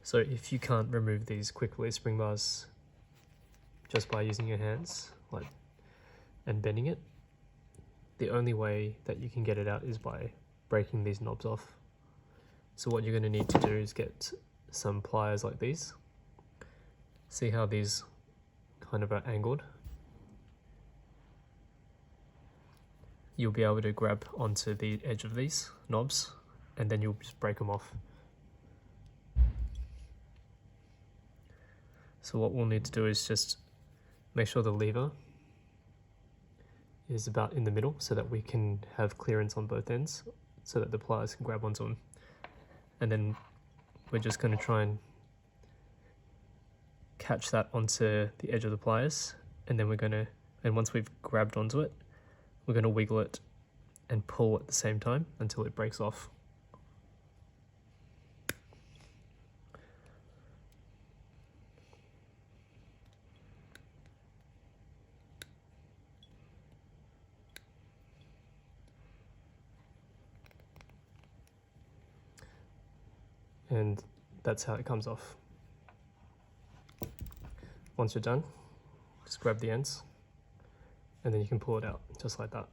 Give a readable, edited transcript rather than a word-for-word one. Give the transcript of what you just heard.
So if you can't remove these quick release spring bars just by using your hands and bending it, the only way that you can get it out is by breaking these knobs off. So what you're going to need to do is get some pliers like these. See how these kind of are angled? You'll be able to grab onto the edge of these knobs and then you'll just break them off. So what we'll need to do is just make sure the lever is about in the middle so that we can have clearance on both ends so that the pliers can grab onto them. And then we're just going to try and catch that onto the edge of the pliers, and then once we've grabbed onto it, we're going to wiggle it and pull at the same time until it breaks off. And that's how it comes off. Once you're done, just grab the ends and then you can pull it out just like that.